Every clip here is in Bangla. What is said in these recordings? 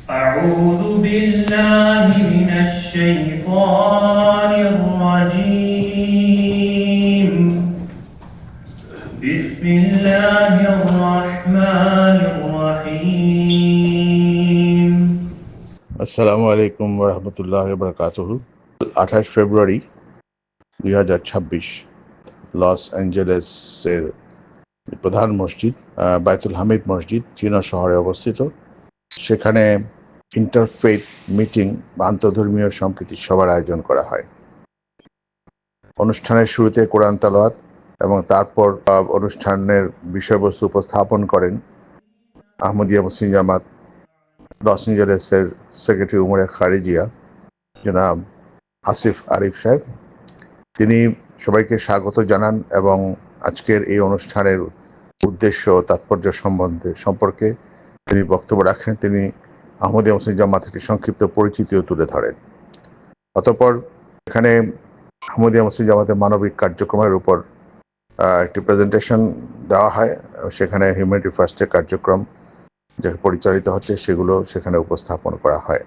أعوذ بالله من الشيطان الرجيم بسم الله الرحمن الرحيم আসসালামু আলাইকুম রহমতুল্লাহ বরকাতুহু। 28 ফেব্রুয়ারি 2026 লস অ্যাঞ্জেলেসের প্রধান মসজিদ বায়তুল হামিদ মসজিদ চীনা শহরে অবস্থিত। সেখানে ইন্টারফেথ মিটিং বা আন্তধর্মীয় সম্প্রীতি সভার আয়োজন করা হয়। অনুষ্ঠানের শুরুতে কোরআন তেলাওয়াত এবং তারপর অনুষ্ঠানের বিষয়বস্তু উপস্থাপন করেন আহমদিয়া মুসলিম জামাত লস অ্যাঞ্জেলেসের সেক্রেটারি উমরে খারিজিয়া জনাব আসিফ আরিফ সাহেব। তিনি সবাইকে স্বাগত জানান এবং আজকের এই অনুষ্ঠানের উদ্দেশ্য তাৎপর্য সম্পর্কে তিনি বক্তব্য রাখেন। তিনি আহমদিয়া মুসলিম জামাতের সংক্ষিপ্ত পরিচিতিও তুলে ধরেন। অতঃপর এখানে আহমদিয়া মুসলিম জামাতের মানবিক কার্যক্রমের উপর একটি প্রেজেন্টেশন দেওয়া হয়। সেখানে হিউম্যানিটি ফার্স্টের কার্যক্রম যা পরিচালিত হচ্ছে সেগুলো সেখানে উপস্থাপন করা হয়।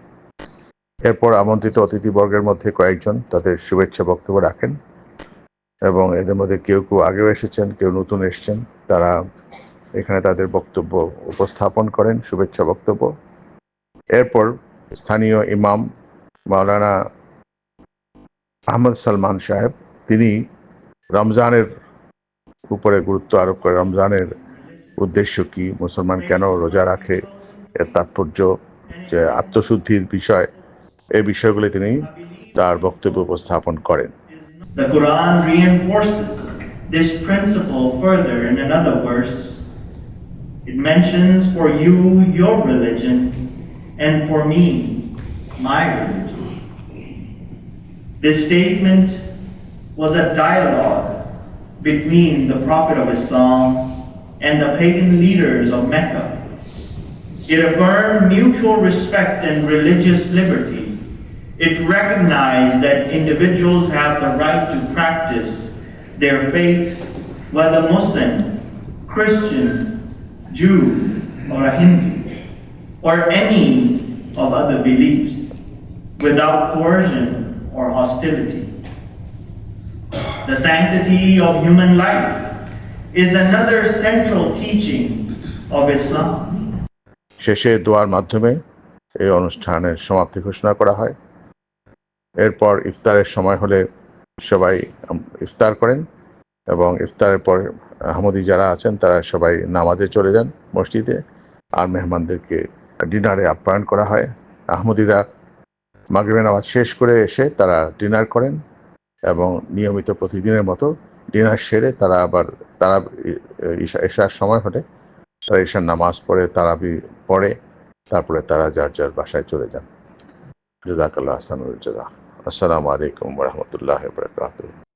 এরপর আমন্ত্রিত অতিথিবর্গের মধ্যে কয়েকজন তাদের শুভেচ্ছা বক্তব্য রাখেন এবং এদের মধ্যে কেউ কেউ আগেও এসেছেন, কেউ নতুন এসছেন। তারা এখানে তাদের বক্তব্য উপস্থাপন করেন, শুভেচ্ছা বক্তব্য। এরপর স্থানীয় ইমাম মাওলানা আহমদ সালমান সাহেব তিনি রমজানের উপরে গুরুত্ব আরোপ করে রমজানের উদ্দেশ্য কি, মুসলমান কেন রোজা রাখে, এর তাৎপর্য, যে আত্মশুদ্ধির বিষয়, এই বিষয়গুলি তিনি তার বক্তব্য উপস্থাপন করেন। The Quran reinforces this principle further in another verse. It mentions, "For you your religion, and for me my religion." This statement was a dialogue between the Prophet of Islam and the pagan leaders of Mecca. It affirmed mutual respect and religious liberty. It recognized that individuals have the right to practice their faith, whether Muslim, Christian, Jew, or a Hindu, or any of other beliefs, without coercion or hostility. The sanctity of human life is another central teaching of Islam. শেষে দোয়ার মাধ্যমে এই অনুষ্ঠানের সমাপ্তি ঘোষণা করা হয়। এরপর ইফতারের সময় হলে সবাই ইফতার করেন এবং ইফতারের পর আহমদি যারা আছেন তারা সবাই নামাজে চলে যান মসজিদে, আর মেহমানদেরকে ডিনারে আপ্যায়ন করা হয়। আহমদিরা মাগরিবের নামাজ শেষ করে এসে তারা ডিনার করেন এবং নিয়মিত প্রতিদিনের মতো ডিনার সেরে তারা আবার এশার সময় হলে তারা ঈশার নামাজ পড়ে তারাবি পড়ে তারপরে তারা যার যার বাসায় চলে যান। জাযাকাল্লাহু আহসানুল জাযা। আসসালামু আলাইকুম ওয়া রাহমাতুল্লাহি ওয়া বারাকাতুহু।